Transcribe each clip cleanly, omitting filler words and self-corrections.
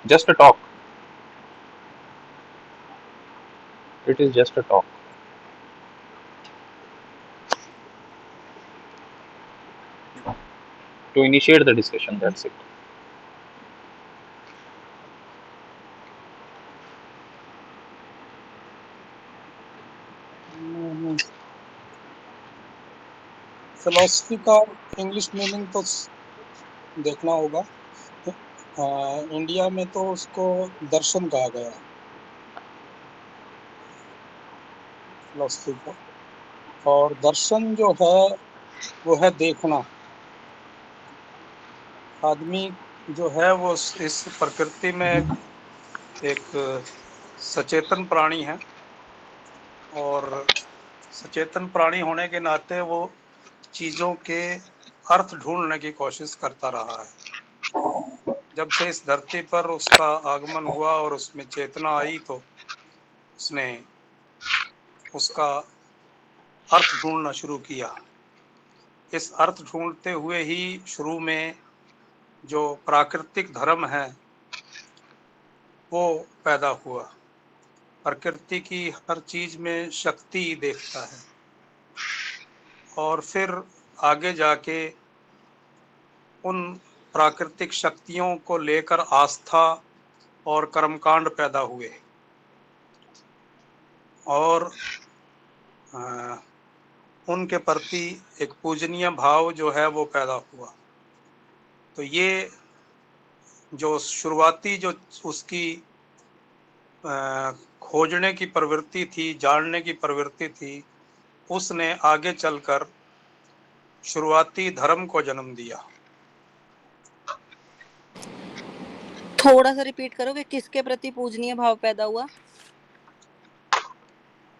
Just a talk. It is just a talk. To initiate the discussion, that's it. Philosophy का English meaning तो देखना होगा। India में तो उसको दर्शन कहा गया है, फिलोसफी को। और दर्शन जो है वो है देखना। आदमी जो है वो इस प्रकृति में एक सचेतन प्राणी है, और सचेतन प्राणी होने के नाते वो चीजों के अर्थ ढूंढने की कोशिश करता रहा है। जब से इस धरती पर उसका आगमन हुआ और उसमें चेतना आई, तो उसने उसका अर्थ ढूंढना शुरू किया। इस अर्थ ढूंढते हुए ही शुरू में जो प्राकृतिक धर्म है वो पैदा हुआ। प्रकृति की हर चीज में शक्ति देखता है, और फिर आगे जाके उन प्राकृतिक शक्तियों को लेकर आस्था और कर्मकांड पैदा हुए, और उनके प्रति एक पूजनीय भाव जो है वो पैदा हुआ। तो ये जो शुरुआती जो उसकी खोजने की प्रवृत्ति थी, जानने की प्रवृत्ति थी, उसने आगे चलकर शुरुआती धर्म को जन्म दिया। थोड़ा सा रिपीट करोगे, किसके प्रति पूजनीय भाव पैदा हुआ?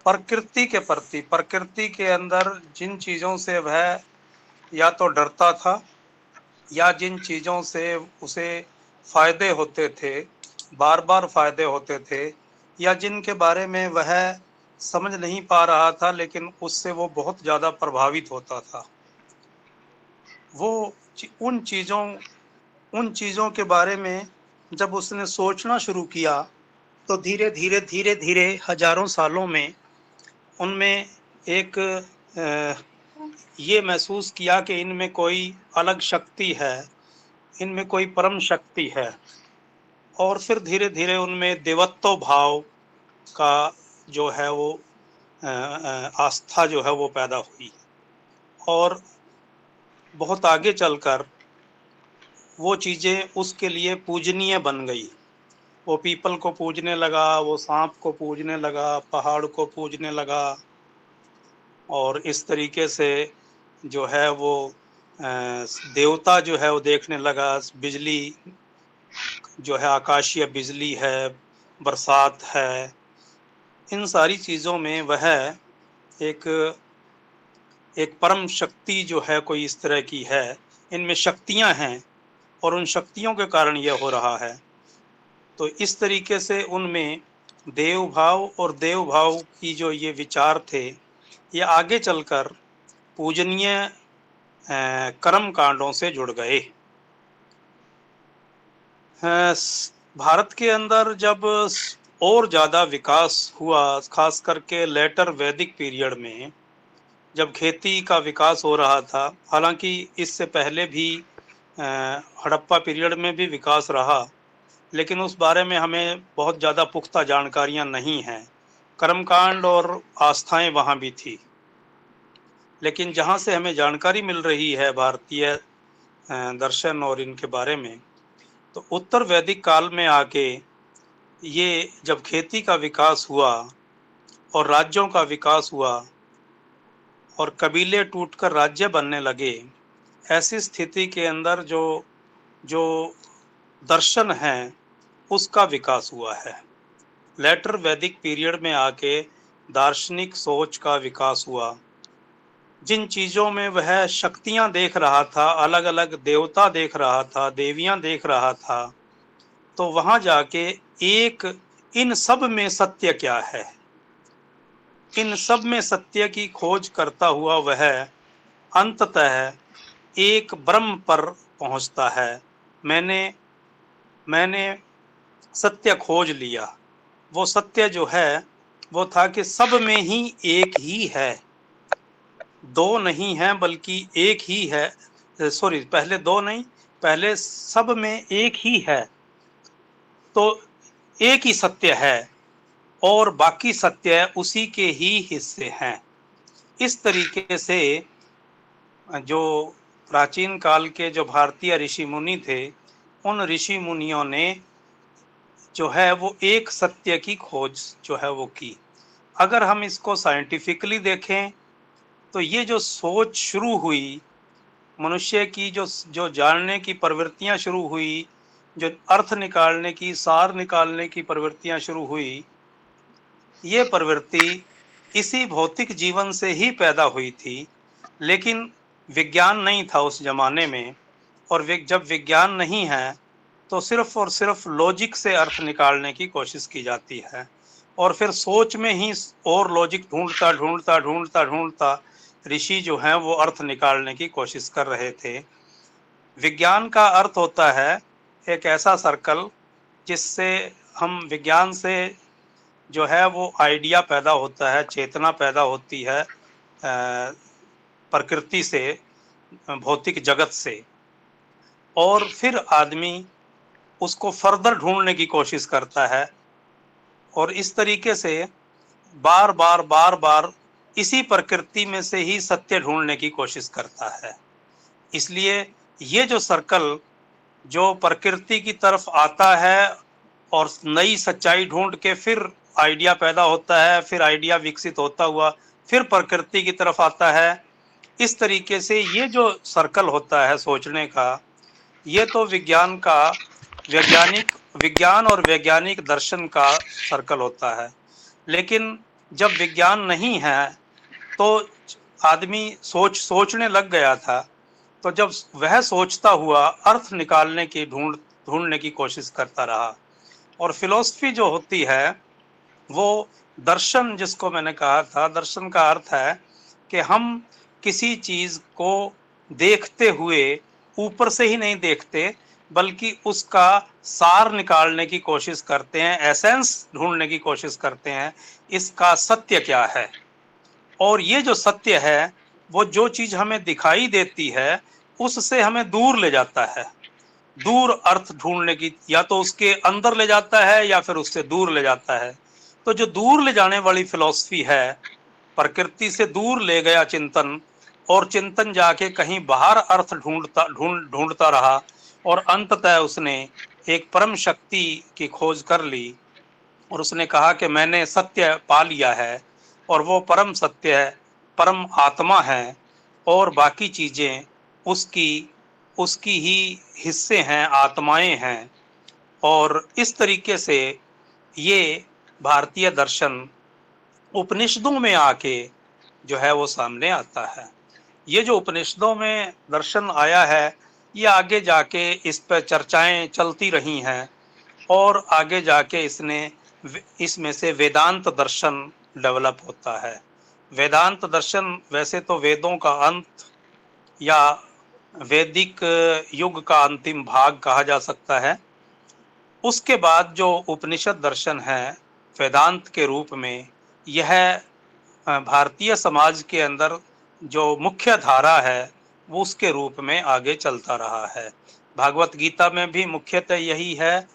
प्रकृति के प्रति। प्रकृति के अंदर जिन चीजों से वह या तो डरता था, या जिन चीजों से उसे फायदे होते थे, बार बार फायदे होते थे, या जिनके बारे में वह समझ नहीं पा रहा था लेकिन उससे वो बहुत ज्यादा प्रभावित होता था, वो उन चीजों के बारे में जब उसने सोचना शुरू किया, तो धीरे धीरे धीरे धीरे हजारों सालों में उनमें एक ये महसूस किया कि इनमें कोई अलग शक्ति है, इनमें कोई परम शक्ति है। और फिर धीरे धीरे उनमें देवत्व भाव का जो है वो आस्था जो है वो पैदा हुई, और बहुत आगे चलकर वो चीजें उसके लिए पूजनीय बन गई। वो पीपल को पूजने लगा, वो सांप को पूजने लगा, पहाड़ को पूजने लगा, और इस तरीके से जो है वो देवता जो है वो देखने लगा। बिजली जो है, आकाशीय बिजली है, बरसात है, इन सारी चीजों में वह एक एक परम शक्ति जो है कोई इस तरह की है, इनमें शक्तियां हैं और उन शक्तियों के कारण यह हो रहा है। तो इस तरीके से उनमें देव भाव और देव भाव की जो ये विचार थे, ये आगे चलकर पूजनीय कर्म कांडों से जुड़ गए। भारत के अंदर जब और ज़्यादा विकास हुआ, खास करके लेटर वैदिक पीरियड में, जब खेती का विकास हो रहा था, हालांकि इससे पहले भी हड़प्पा पीरियड में भी विकास रहा, लेकिन उस बारे में हमें बहुत ज़्यादा पुख्ता जानकारियां नहीं हैं। कर्मकांड और आस्थाएं वहाँ भी थी, लेकिन जहाँ से हमें जानकारी मिल रही है भारतीय दर्शन और इनके बारे में, तो उत्तर वैदिक काल में आके ये जब खेती का विकास हुआ और राज्यों का विकास हुआ और कबीले टूटकर राज्य बनने लगे, ऐसी स्थिति के अंदर जो जो दर्शन है उसका विकास हुआ है। लेटर वैदिक पीरियड में आके दार्शनिक सोच का विकास हुआ। जिन चीजों में वह शक्तियां देख रहा था, अलग अलग देवता देख रहा था, देवियां देख रहा था, तो वहां जाके एक इन सब में सत्य क्या है, इन सब में सत्य की खोज करता हुआ वह अंततः एक ब्रह्म पर पहुंचता है। मैंने मैंने सत्य खोज लिया। वो सत्य जो है वो था कि सब में ही एक ही है, दो नहीं है बल्कि एक ही है। सॉरी, पहले दो नहीं, पहले सब में एक ही है, तो एक ही सत्य है और बाकी सत्य उसी के ही हिस्से हैं। इस तरीके से जो प्राचीन काल के जो भारतीय ऋषि मुनि थे, उन ऋषि मुनियों ने जो है वो एक सत्य की खोज जो है वो की। अगर हम इसको साइंटिफिकली देखें तो ये जो सोच शुरू हुई, मनुष्य की जो जो जानने की प्रवृत्तियां शुरू हुई, जो अर्थ निकालने की, सार निकालने की प्रवृत्तियां शुरू हुई, ये प्रवृत्ति इसी भौतिक जीवन से ही पैदा हुई थी। लेकिन विज्ञान नहीं था उस जमाने में, और जब विज्ञान नहीं है तो सिर्फ और सिर्फ लॉजिक से अर्थ निकालने की कोशिश की जाती है, और फिर सोच में ही और लॉजिक ढूंढता ढूंढता ढूंढता ढूंढता ऋषि जो हैं वो अर्थ निकालने की कोशिश कर रहे थे। विज्ञान का अर्थ होता है एक ऐसा सर्कल जिससे हम विज्ञान से जो है वो आइडिया पैदा होता है, चेतना पैदा होती है प्रकृति से, भौतिक जगत से, और फिर आदमी उसको फर्दर ढूंढने की कोशिश करता है, और इस तरीके से बार बार बार बार इसी प्रकृति में से ही सत्य ढूंढने की कोशिश करता है। इसलिए ये जो सर्कल जो प्रकृति की तरफ आता है और नई सच्चाई ढूंढ के फिर आइडिया पैदा होता है, फिर आइडिया विकसित होता हुआ फिर प्रकृति की तरफ आता है, इस तरीके से ये जो सर्कल होता है सोचने का, ये तो विज्ञान और वैज्ञानिक दर्शन का सर्कल होता है। लेकिन जब विज्ञान नहीं है तो आदमी सोचने लग गया था, तो जब वह सोचता हुआ अर्थ निकालने की ढूंढने की कोशिश करता रहा। और फिलॉसफी जो होती है वो दर्शन, जिसको मैंने कहा था, दर्शन का अर्थ है कि हम किसी चीज को देखते हुए ऊपर से ही नहीं देखते, बल्कि उसका सार निकालने की कोशिश करते हैं, एसेंस ढूंढने की कोशिश करते हैं, इसका सत्य क्या है। और ये जो सत्य है वो जो चीज हमें दिखाई देती है उससे हमें दूर ले जाता है, दूर अर्थ ढूंढने की, या तो उसके अंदर ले जाता है या फिर उससे दूर ले जाता है। तो जो दूर ले जाने वाली फिलॉसफी है, प्रकृति से दूर ले गया चिंतन, और चिंतन जाके कहीं बाहर अर्थ ढूंढता रहा, और अंततः उसने एक परम शक्ति की खोज कर ली, और उसने कहा कि मैंने सत्य पा लिया है, और वो परम सत्य है, परम आत्मा है, और बाकी चीजें उसकी उसकी ही हिस्से हैं, आत्माएं हैं। और इस तरीके से ये भारतीय दर्शन उपनिषदों में आके जो है वो सामने आता है। ये जो उपनिषदों में दर्शन आया है, ये आगे जाके इस पर चर्चाएं चलती रही हैं, और आगे जाके इसमें से वेदांत दर्शन डेवलप होता है। वेदांत दर्शन वैसे तो वेदों का अंत या वैदिक युग का अंतिम भाग कहा जा सकता है। उसके बाद जो उपनिषद दर्शन है वेदांत के रूप में, यह भारतीय समाज के अंदर जो मुख्य धारा है वो उसके रूप में आगे चलता रहा है। भागवत गीता में भी मुख्यतः यही है,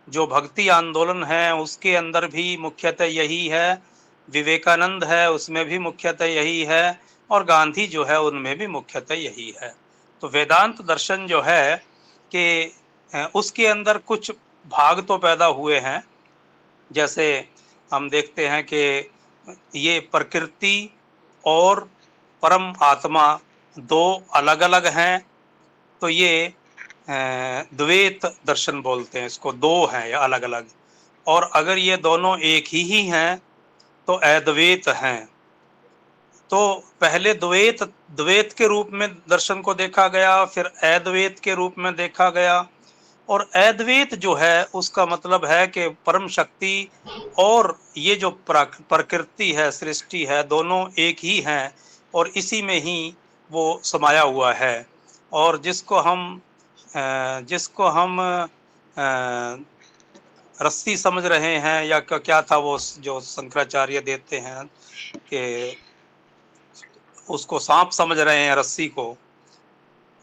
जो भक्ति आंदोलन है उसके अंदर भी मुख्यतः यही है, विवेकानंद है उसमें भी मुख्यतः यही है, और गांधी जो है उनमें भी मुख्यतः यही है। तो वेदांत दर्शन जो है कि उसके अंदर कुछ भाग तो पैदा हुए हैं, जैसे हम देखते हैं कि ये प्रकृति और परम आत्मा दो अलग अलग हैं, तो ये द्वैत दर्शन बोलते हैं इसको, दो हैं या अलग अलग। और अगर ये दोनों एक ही हैं तो अद्वैत हैं। तो पहले द्वैत के रूप में दर्शन को देखा गया, फिर अद्वैत के रूप में देखा गया। और अद्वैत जो है उसका मतलब है कि परम शक्ति और ये जो प्रकृति है, सृष्टि है, दोनों एक ही हैं, और इसी में ही वो समाया हुआ है। और जिसको हम रस्सी समझ रहे हैं, या क्या था वो जो शंकराचार्य देते हैं कि उसको सांप समझ रहे हैं रस्सी को,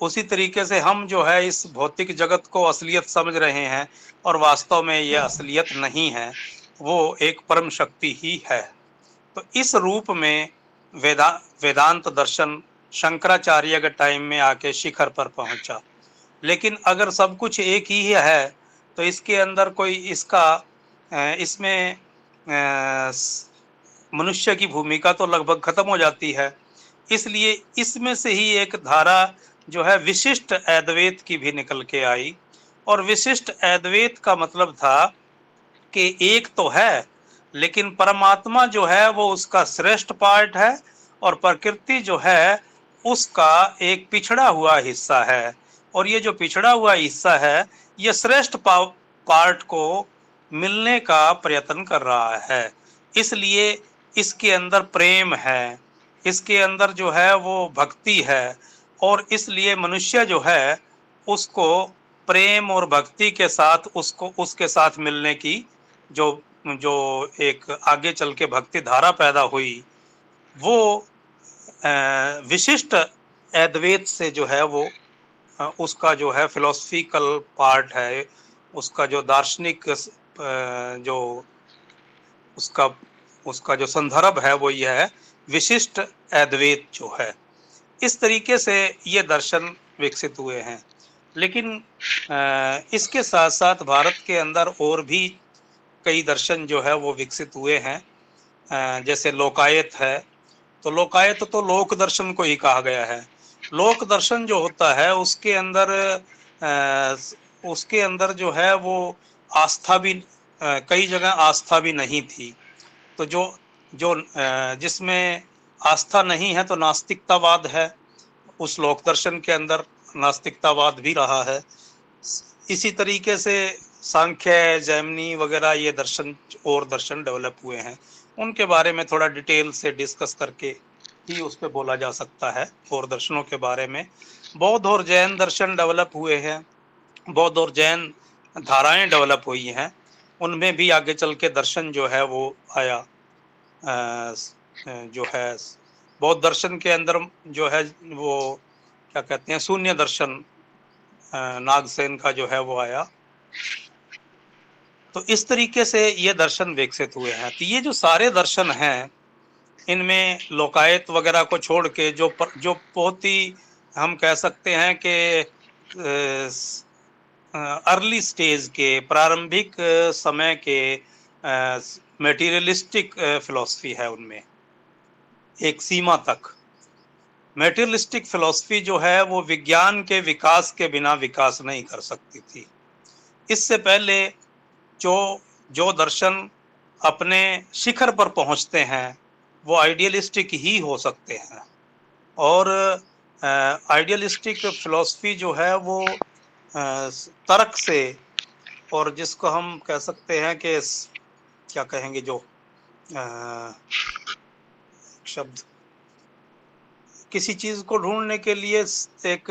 उसी तरीके से हम जो है इस भौतिक जगत को असलियत समझ रहे हैं, और वास्तव में यह असलियत नहीं है, वो एक परम शक्ति ही है। तो इस रूप में वेदांत दर्शन शंकराचार्य के टाइम में आके शिखर पर पहुंचा। लेकिन अगर सब कुछ एक ही है तो इसके अंदर कोई इसमें मनुष्य की भूमिका तो लगभग खत्म हो जाती है। इसलिए इसमें से ही एक धारा जो है विशिष्ट अद्वैत की भी निकल के आई, और विशिष्ट अद्वैत का मतलब था कि एक तो है, लेकिन परमात्मा जो है वो उसका श्रेष्ठ पार्ट है, और प्रकृति जो है उसका एक पिछड़ा हुआ हिस्सा है, और ये जो पिछड़ा हुआ हिस्सा है ये श्रेष्ठ पार्ट को मिलने का प्रयत्न कर रहा है। इसलिए इसके अंदर प्रेम है, इसके अंदर जो है वो भक्ति है, और इसलिए मनुष्य जो है उसको प्रेम और भक्ति के साथ उसको उसके साथ मिलने की जो जो एक आगे चल के भक्ति धारा पैदा हुई, वो विशिष्ट अद्वैत से जो है वो उसका जो है फिलोसफिकल पार्ट है, उसका जो दार्शनिक जो उसका उसका जो संदर्भ है वो यह है विशिष्ट अद्वैत जो है। इस तरीके से ये दर्शन विकसित हुए हैं। लेकिन इसके साथ साथ भारत के अंदर और भी कई दर्शन जो है वो विकसित हुए हैं। जैसे लोकायत है, तो लोकायत तो लोक दर्शन को ही कहा गया है। लोक दर्शन जो होता है उसके अंदर जो है वो आस्था भी कई जगह आस्था भी नहीं थी। तो जो जो जिसमें आस्था नहीं है तो नास्तिकतावाद है, उस लोक दर्शन के अंदर नास्तिकतावाद भी रहा है। इसी तरीके से सांख्य, जैमिनी वगैरह ये दर्शन और दर्शन डेवलप हुए हैं, उनके बारे में थोड़ा डिटेल से डिस्कस करके ही उस पर बोला जा सकता है। और दर्शनों के बारे में बौद्ध और जैन दर्शन डेवलप हुए हैं, बौद्ध और जैन धाराएं डेवलप हुई हैं, उनमें भी आगे चल के दर्शन जो है वो आया। जो है बौद्ध दर्शन के अंदर जो है वो क्या कहते हैं शून्य दर्शन नागसेन का जो है वो आया। तो इस तरीके से ये दर्शन विकसित हुए हैं। तो ये जो सारे दर्शन हैं इनमें लोकायत वगैरह को छोड़ के जो बहुत ही हम कह सकते हैं कि अर्ली स्टेज के प्रारंभिक समय के मेटीरियलिस्टिक फिलॉसफी है, उनमें एक सीमा तक मेटीरियलिस्टिक फिलॉसफी जो है वो विज्ञान के विकास के बिना विकास नहीं कर सकती थी। इससे पहले जो दर्शन अपने शिखर पर पहुंचते हैं वो आइडियलिस्टिक ही हो सकते हैं, और आइडियलिस्टिक फिलॉसफी जो है वो तर्क से, और जिसको हम कह सकते हैं कि क्या कहेंगे जो शब्द किसी चीज को ढूंढने के लिए एक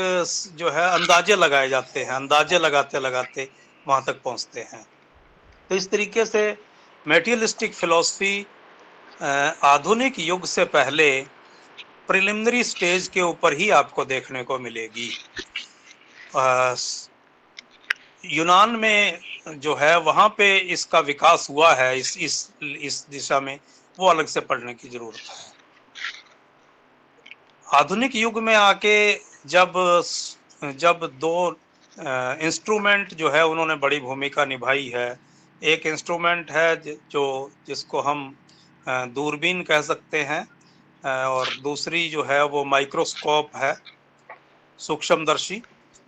जो है अंदाजे लगाए जाते हैं, अंदाजे लगाते लगाते वहां तक पहुंचते हैं। तो इस तरीके से मेटीरियलिस्टिक फिलॉसफी आधुनिक युग से पहले प्रिलिमिनरी स्टेज के ऊपर ही आपको देखने को मिलेगी। यूनान में जो है वहां पे इसका विकास हुआ है, इस दिशा में, वो अलग से पढ़ने की जरूरत है। आधुनिक युग में आके जब दो इंस्ट्रूमेंट जो है उन्होंने बड़ी भूमिका निभाई है। एक इंस्ट्रूमेंट है जिसको हम दूरबीन कह सकते हैं, और दूसरी जो है वो माइक्रोस्कोप है, सूक्ष्मदर्शी।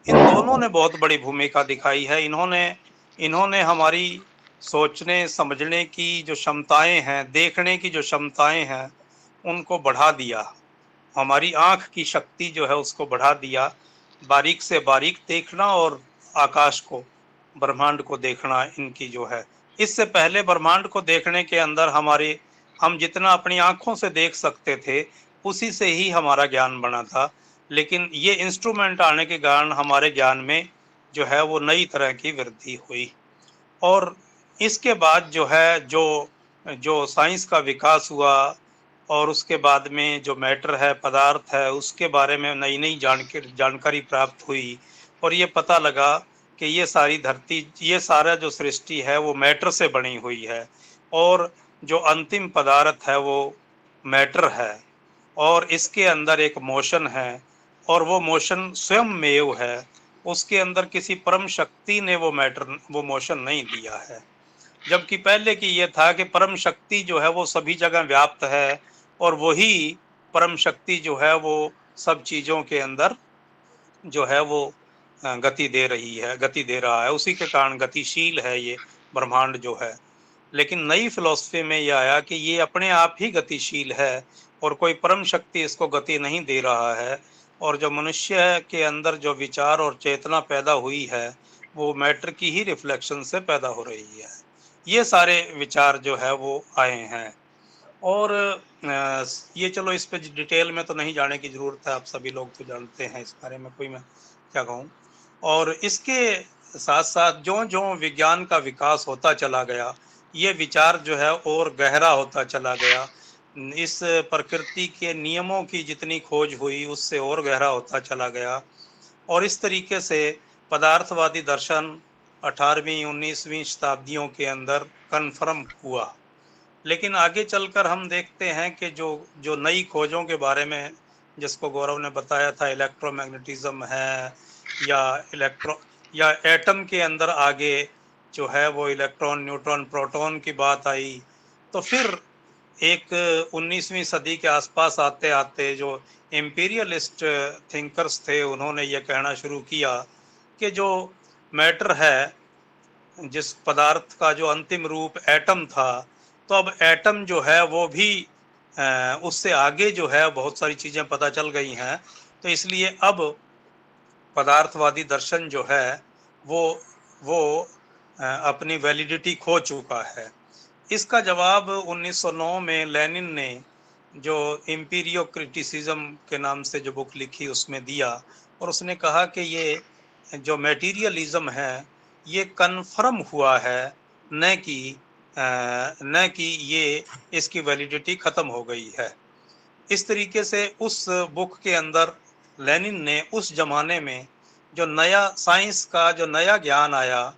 इन दोनों ने बहुत बड़ी भूमिका दिखाई है। इन्होंने हमारी सोचने समझने की जो क्षमताएं हैं, देखने की जो क्षमताएं हैं, उनको बढ़ा दिया। हमारी आँख की शक्ति जो है उसको बढ़ा दिया, बारीक से बारीक देखना और आकाश को, ब्रह्मांड को देखना इनकी जो है। इससे पहले ब्रह्मांड को देखने के अंदर हम जितना अपनी आँखों से देख सकते थे उसी से ही हमारा ज्ञान बना था। लेकिन ये इंस्ट्रूमेंट आने के कारण हमारे ज्ञान में जो है वो नई तरह की वृद्धि हुई। और इसके बाद जो है जो साइंस का विकास हुआ और उसके बाद में जो मैटर है, पदार्थ है, उसके बारे में नई नई जानकारी प्राप्त हुई और ये पता लगा कि ये सारी धरती, ये सारा जो सृष्टि है वो मैटर से बनी हुई है और जो अंतिम पदार्थ है वो मैटर है और इसके अंदर एक मोशन है और वो मोशन स्वयं मेव है। उसके अंदर किसी परम शक्ति ने वो मोशन नहीं दिया है, जबकि पहले की ये था कि परम शक्ति जो है वो सभी जगह व्याप्त है और वही परम शक्ति जो है वो सब चीजों के अंदर जो है वो गति दे रही है, गति दे रहा है, उसी के कारण गतिशील है ये ब्रह्मांड जो है। लेकिन नई फिलॉसफी में ये आया कि ये अपने आप ही गतिशील है और कोई परम शक्ति इसको गति नहीं दे रहा है और जो मनुष्य के अंदर जो विचार और चेतना पैदा हुई है वो मैटर की ही रिफ्लेक्शन से पैदा हो रही है। ये सारे विचार जो है वो आए हैं और ये चलो इस पे डिटेल में तो नहीं जाने की जरूरत है, आप सभी लोग तो जानते हैं इस बारे में, कोई मैं क्या कहूँ। और इसके साथ साथ जो जो विज्ञान का विकास होता चला गया, ये विचार जो है और गहरा होता चला गया। इस प्रकृति के नियमों की जितनी खोज हुई उससे और गहरा होता चला गया और इस तरीके से पदार्थवादी दर्शन 18वीं 19वीं शताब्दियों के अंदर कन्फर्म हुआ। लेकिन आगे चलकर हम देखते हैं कि जो जो नई खोजों के बारे में जिसको गौरव ने बताया था, इलेक्ट्रोमैग्नेटिज्म है या एटम के अंदर आगे जो है वो इलेक्ट्रॉन, न्यूट्रॉन, प्रोटॉन की बात आई, तो फिर एक 19वीं सदी के आसपास आते आते जो एम्पीरियलिस्ट थिंकर्स थे उन्होंने ये कहना शुरू किया कि जो मैटर है, जिस पदार्थ का जो अंतिम रूप एटम था, तो अब एटम जो है वो भी उससे आगे जो है बहुत सारी चीज़ें पता चल गई हैं, तो इसलिए अब पदार्थवादी दर्शन जो है वो अपनी वैलिडिटी खो चुका है। इसका जवाब 1909 में लेनिन ने जो इम्पीरियो क्रिटिसिज्म के नाम से जो बुक लिखी उसमें दिया और उसने कहा कि ये जो मटेरियलिज्म है ये कन्फर्म हुआ है, न कि ये इसकी वैलिडिटी खत्म हो गई है। इस तरीके से उस बुक के अंदर लेनिन ने उस जमाने में जो नया साइंस का जो नया ज्ञान आया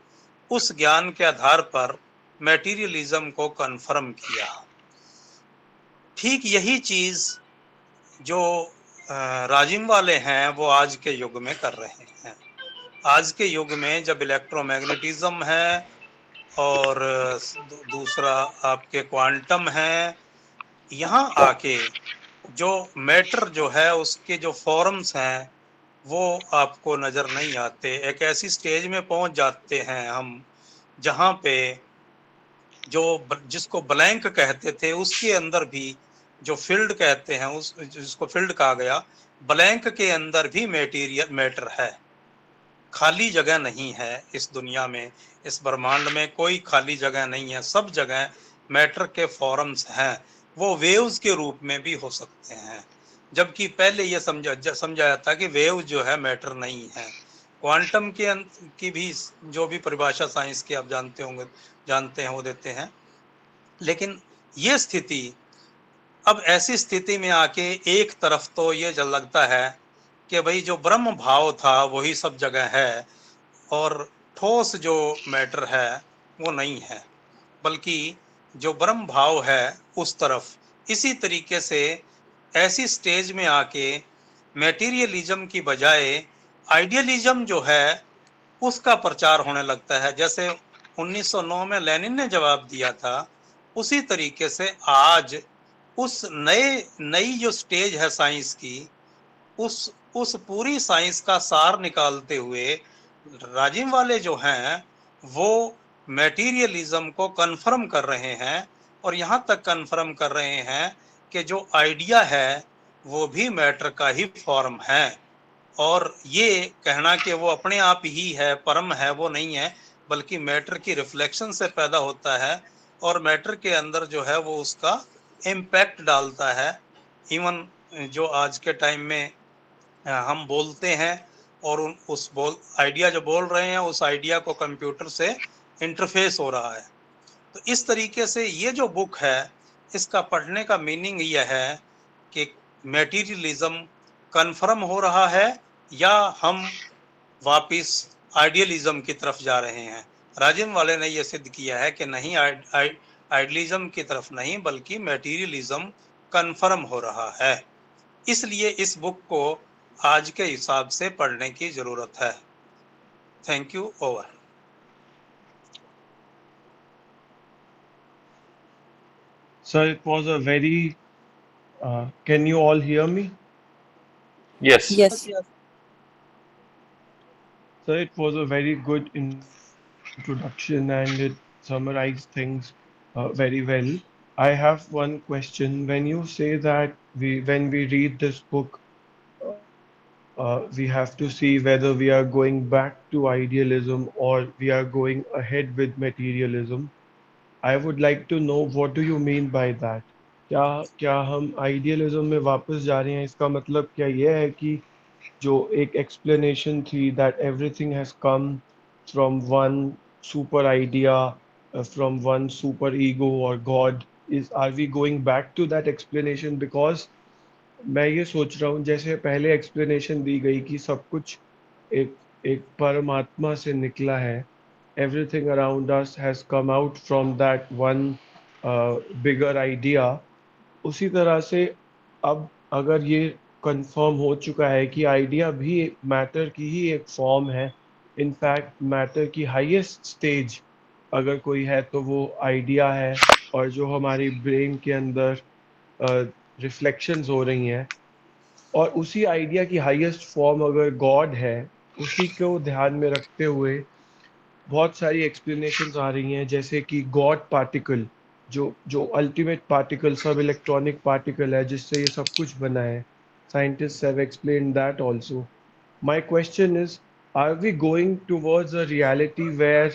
उस ज्ञान के आधार पर मटेरियलिज्म को कन्फर्म किया। ठीक यही चीज जो राजिम वाले हैं वो आज के युग में कर रहे हैं। आज के युग में जब इलेक्ट्रोमैग्नेटिज्म है और दूसरा आपके क्वांटम है, यहाँ आके जो मैटर जो है उसके जो फॉर्म्स हैं वो आपको नज़र नहीं आते। एक ऐसी स्टेज में पहुंच जाते हैं हम जहाँ पे जो जिसको ब्लैंक कहते थे उसके अंदर भी जो फील्ड कहते हैं, उस जिसको फील्ड कहा गया, ब्लैंक के अंदर भी मेटीरियल मैटर है। खाली जगह नहीं है इस दुनिया में, इस ब्रह्मांड में कोई खाली जगह नहीं है, सब जगह मैटर के फॉर्म्स हैं। वो वेव्स के रूप में भी हो सकते हैं, जबकि पहले ये समझाया था कि वेव जो है मैटर नहीं है। क्वांटम की भी जो भी परिभाषा साइंस की आप जानते हैं वो देते हैं। लेकिन ये स्थिति, अब ऐसी स्थिति में आके एक तरफ तो ये जल लगता है कि भाई जो ब्रह्म भाव था वही सब जगह है और ठोस जो मैटर है वो नहीं है, बल्कि जो ब्रह्म भाव है उस तरफ। इसी तरीके से ऐसी स्टेज में आके मेटीरियलिज्म की बजाय आइडियलिज्म जो है उसका प्रचार होने लगता है। जैसे 1909 में लेनिन ने जवाब दिया था, उसी तरीके से आज उस नई जो स्टेज है साइंस की, उस पूरी साइंस का सार निकालते हुए राजिम वाले जो हैं वो मेटीरियलिज्म को कन्फर्म कर रहे हैं और यहाँ तक कन्फर्म कर रहे हैं कि जो आइडिया है वो भी मैटर का ही फॉर्म है और ये कहना कि वो अपने आप ही है, परम है, वो नहीं है, बल्कि मैटर की रिफ्लेक्शन से पैदा होता है और मैटर के अंदर जो है वो उसका इम्पैक्ट डालता है। इवन जो आज के टाइम में हम बोलते हैं और उस आइडिया जो बोल रहे हैं उस आइडिया को कंप्यूटर से इंटरफेस हो रहा है, तो इस तरीके से ये जो बुक है, इसका पढ़ने का मीनिंग यह है कि मैटीरियलिज्म कन्फर्म हो रहा है या हम वापिस आइडियलिज्म की तरफ जा रहे हैं। राजिम वाले ने यह सिद्ध किया है कि नहीं, आइडियलिज्म की तरफ नहीं बल्कि मैटीरियलिज्म कन्फर्म हो रहा है। इसलिए इस बुक को आज के हिसाब से पढ़ने की जरूरत है। Thank you. Over. Sir, it was a very. Can you all hear me? Yes. Yes. Sir, it was a very good introduction and it summarized things very well. I have one question. When you say that when we read this book, we have to see whether we are going back to idealism or we are going ahead with materialism. I would like to know what do you mean by that? क्या क्या हम idealism में वापस जा रहे हैं? इसका मतलब क्या यह है कि जो एक explanation थी that everything has come from one super idea, from one super ego or God, are we going back to that explanation? Because मैं ये सोच रहा हूँ जैसे पहले explanation दी गई कि सब कुछ एक एक परमात्मा से निकला है, everything around us has come out from that one bigger idea. उसी तरह से अब अगर ये कंफर्म हो चुका है कि आइडिया भी मैटर की ही एक फॉर्म है, इनफैक्ट मैटर की हाईएस्ट स्टेज अगर कोई है तो वो आइडिया है, और जो हमारी ब्रेन के अंदर रिफ्लेक्शंस हो रही हैं, और उसी आइडिया की हाईएस्ट फॉर्म अगर गॉड है, उसी को ध्यान में रखते हुए बहुत सारी एक्सप्लेनेशंस आ रही हैं, जैसे कि गॉड पार्टिकल, जो जो अल्टीमेट पार्टिकल, सब इलेक्ट्रॉनिक पार्टिकल है जिससे ये सब कुछ बना है. Scientists have explained that also. My question is, are we going towards a reality where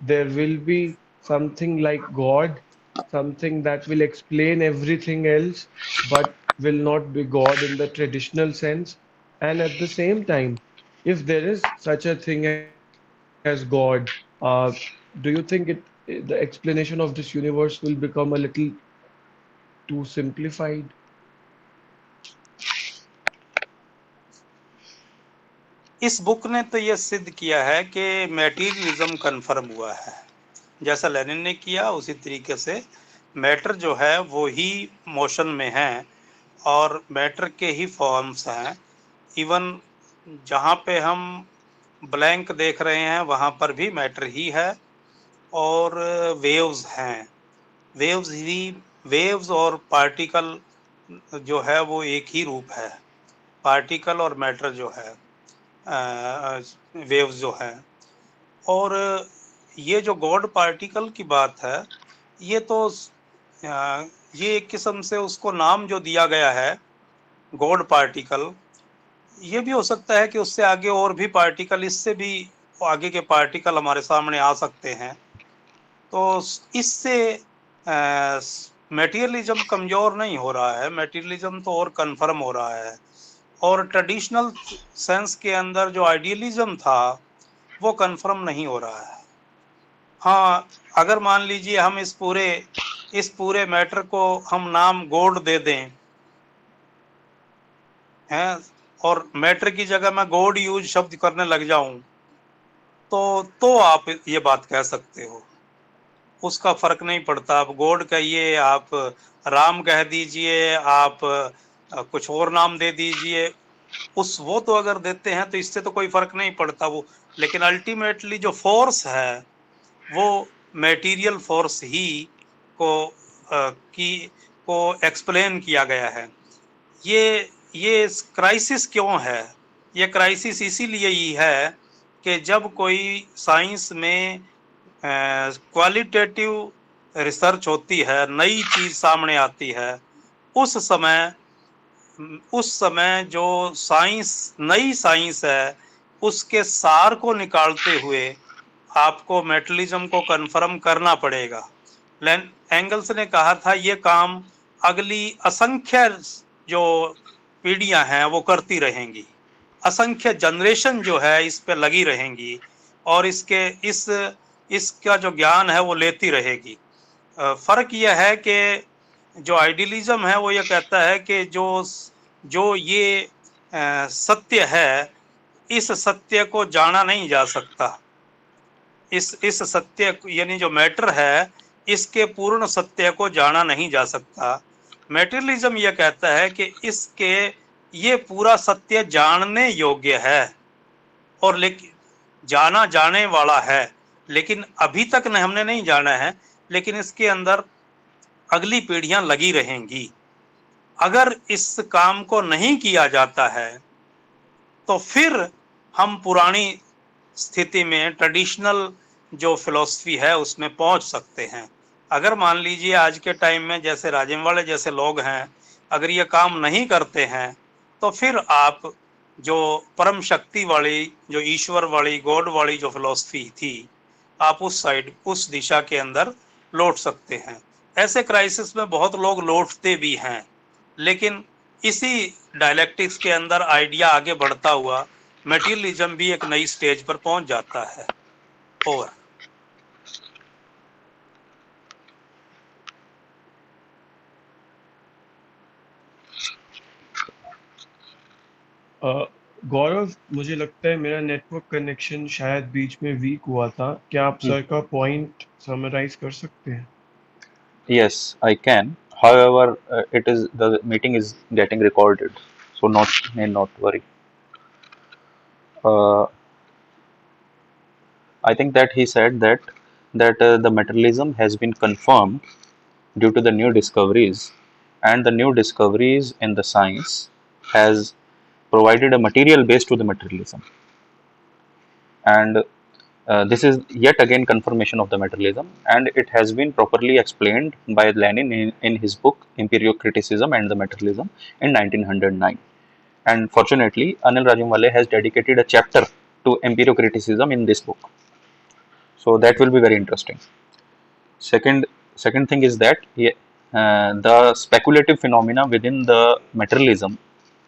there will be something like God, something that will explain everything else, but will not be God in the traditional sense? And at the same time, if there is such a thing as God, do you think the explanation of this universe will become a little too simplified? इस book ने तो यह सिद्ध किया है कि materialism confirm हुआ है। जैसा लेनिन ने किया उसी तरीके से मैटर जो है वो ही मोशन में है और मैटर के ही फॉर्म्स हैं। इवन जहाँ पे हम ब्लैंक देख रहे हैं वहाँ पर भी मैटर ही है और वेव्स हैं। वेव्स और पार्टिकल जो है वो एक ही रूप है। पार्टिकल और मैटर जो है, वेव्स जो है। और ये जो गॉड पार्टिकल की बात है, ये तो ये एक किस्म से उसको नाम जो दिया गया है गॉड पार्टिकल, ये भी हो सकता है कि उससे आगे और भी पार्टिकल, इससे भी आगे के पार्टिकल हमारे सामने आ सकते हैं। तो इससे मटेरियलिज्म कमज़ोर नहीं हो रहा है, मटेरियलिज्म तो और कन्फर्म हो रहा है। और ट्रेडिशनल सेंस के अंदर जो आइडियलिज्म था वो कन्फर्म नहीं हो रहा है। हाँ, अगर मान लीजिए हम इस पूरे मैटर को हम नाम गॉड दे दें हैं, और मैटर की जगह मैं गॉड यूज शब्द करने लग जाऊं, तो आप ये बात कह सकते हो, उसका फर्क नहीं पड़ता। आप गॉड कहिए, आप राम कह दीजिए, आप कुछ और नाम दे दीजिए, वो तो अगर देते हैं तो इससे तो कोई फर्क नहीं पड़ता वो। लेकिन अल्टीमेटली जो फोर्स है वो मटेरियल फोर्स ही को एक्सप्लेन किया गया है। ये क्राइसिस क्यों है? ये क्राइसिस इसीलिए ही है कि जब कोई साइंस में क्वालिटेटिव रिसर्च होती है, नई चीज सामने आती है, उस समय जो नई साइंस है उसके सार को निकालते हुए आपको मेटलिज्म को कन्फर्म करना पड़ेगा। एंगल्स ने कहा था ये काम अगली असंख्य जो पीढ़ियां हैं वो करती रहेंगी, असंख्य जनरेशन जो है इस पे लगी रहेंगी और इसका जो ज्ञान है वो लेती रहेगी। फर्क यह है कि जो आइडियलिज्म है वो ये कहता है कि जो ये सत्य है, इस सत्य को जाना नहीं जा सकता। इस सत्य यानी जो मैटर है, इसके पूर्ण सत्य को जाना नहीं जा सकता। मैटेरियलिज्म यह कहता है कि इसके ये पूरा सत्य जानने योग्य है और लेकिन जाना जाने वाला है, लेकिन अभी तक हमने नहीं जाना है, लेकिन इसके अंदर अगली पीढ़ियां लगी रहेंगी। अगर इस काम को नहीं किया जाता है तो फिर हम पुरानी स्थिति में ट्रेडिशनल जो फिलॉसफी है उसमें पहुंच सकते हैं। अगर मान लीजिए आज के टाइम में जैसे राजेम वाले जैसे लोग हैं, अगर ये काम नहीं करते हैं तो फिर आप जो परम शक्ति वाली, जो ईश्वर वाली, गॉड वाली जो फिलॉसफी थी, आप उस साइड, उस दिशा के अंदर लौट सकते हैं। ऐसे क्राइसिस में बहुत लोग लौटते भी हैं, लेकिन इसी डायलेक्टिक्स के अंदर आइडिया आगे बढ़ता हुआ मटेरियलिज्म भी एक नई स्टेज पर पहुंच जाता है। और गौरव, मुझे लगता है मेरा नेटवर्क कनेक्शन शायद बीच में वीक हुआ था। क्या आप सर का पॉइंट समराइज कर सकते हैं? Yes, I can. However, the meeting is getting recorded, so need not worry. Uh, I think that he said that the materialism has been confirmed due to the new discoveries, and the new discoveries in the science has provided a material base to the materialism, and this is yet again confirmation of the materialism, and it has been properly explained by Lenin in his book Empirio-Criticism and the Materialism in 1909. And fortunately, Anil Rajamwale has dedicated a chapter to Empirio-Criticism in this book. So that will be very interesting. Second thing is that the speculative phenomena within the materialism,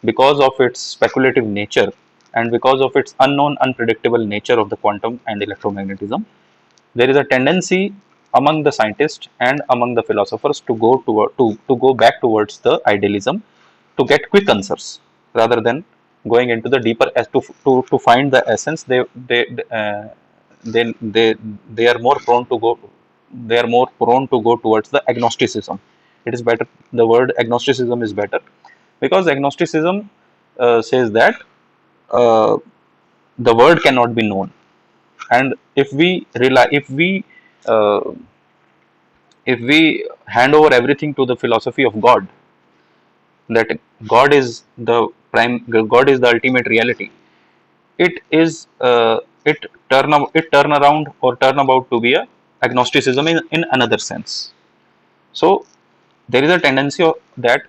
because of its speculative nature and because of its unknown, unpredictable nature of the quantum and electromagnetism, there is a tendency among the scientists and among the philosophers to go back towards the idealism to get quick answers rather than going into the deeper as to find the essence. They are more prone to go towards the agnosticism. It is better, the word agnosticism is better, because agnosticism says that uh, the word cannot be known, and if we uh, hand over everything to the philosophy of God, that God is the ultimate reality, it turn around or turn about to be a agnosticism in another sense. So there is a tendency that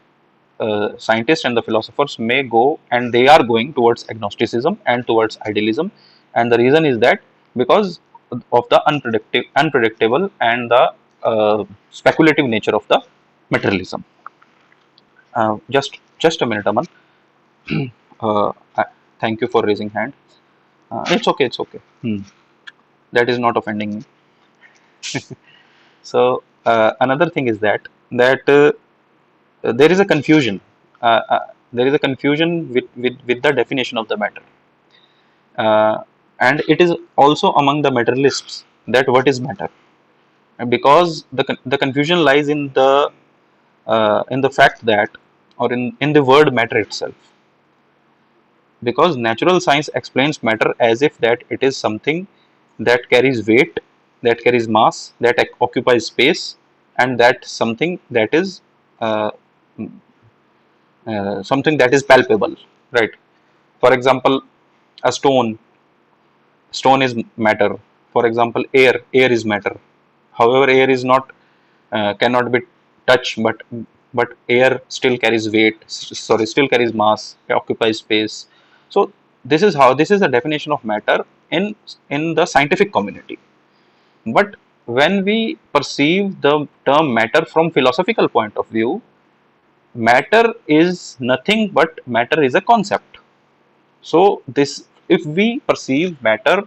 scientists and the philosophers may go, and they are going towards agnosticism and towards idealism, and the reason is that because of the unpredictable and the speculative nature of the materialism. Just a minute, Aman. Thank you for raising hand. It's okay. It's okay. That is not offending me. So another thing is that there is a confusion. There is a confusion with the definition of the matter, and it is also among the materialists that what is matter, because the confusion lies in the fact that, or in the word matter itself, because natural science explains matter as if that it is something that carries weight, that carries mass, that occupies space, and that something that is something that is palpable, right? For example, a stone is matter. For example, air is matter. However, air is not cannot be touched, but air still carries weight, still carries mass, occupies space. So this is the definition of matter in the scientific community. But when we perceive the term matter from philosophical point of view, matter is nothing but matter is a concept. So this, if we perceive matter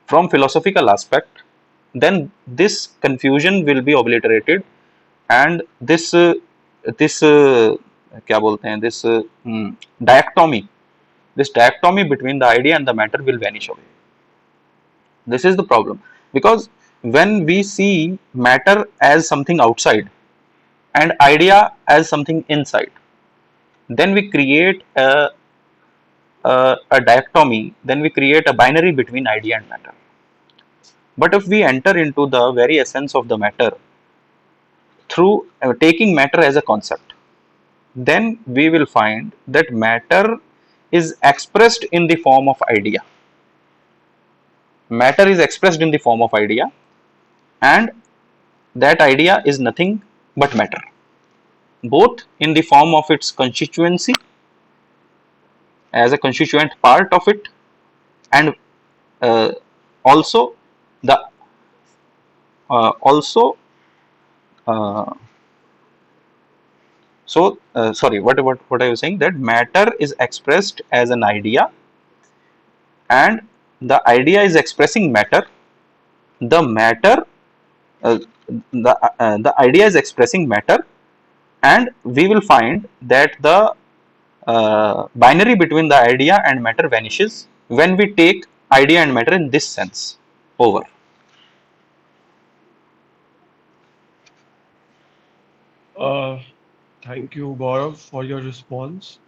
from philosophical aspect, then this confusion will be obliterated, and this क्या बोलते हैं this dichotomy, this dichotomy between the idea and the matter will vanish away. This is the problem, because when we see matter as something outside and idea as something inside, then we create a dichotomy, then we create a binary between idea and matter. But if we enter into the very essence of the matter through taking matter as a concept, then we will find that matter is expressed in the form of idea. Matter is expressed in the form of idea, and that idea is nothing but matter, both in the form of its constituency as a constituent part of it, and uh, also the also sorry, what are you saying, that matter is expressed as an idea, and the idea is expressing matter, the matter uh, the idea is expressing matter, and we will find that the binary between the idea and matter vanishes when we take idea and matter in this sense over. Uh, Thank you, Gaurav, for your response.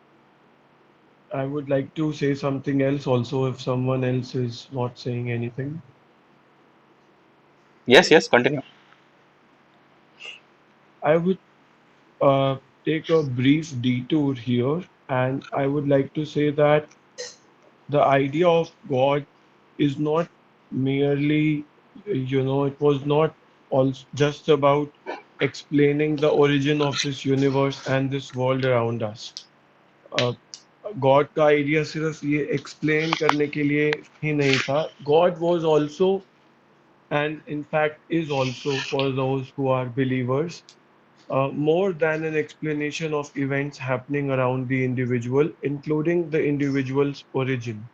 I would like to say something else also if someone else is not saying anything. Yes, yes, continue. I would take a brief detour here, and I would like to say that the idea of God is not merely, it was not all just about explaining the origin of this universe and this world around us. God का idea सिर्फ ये explain करने के लिए ही नहीं था. God was also and in fact is also for those who are believers more than an explanation of events happening around the individual, including the individual's origin.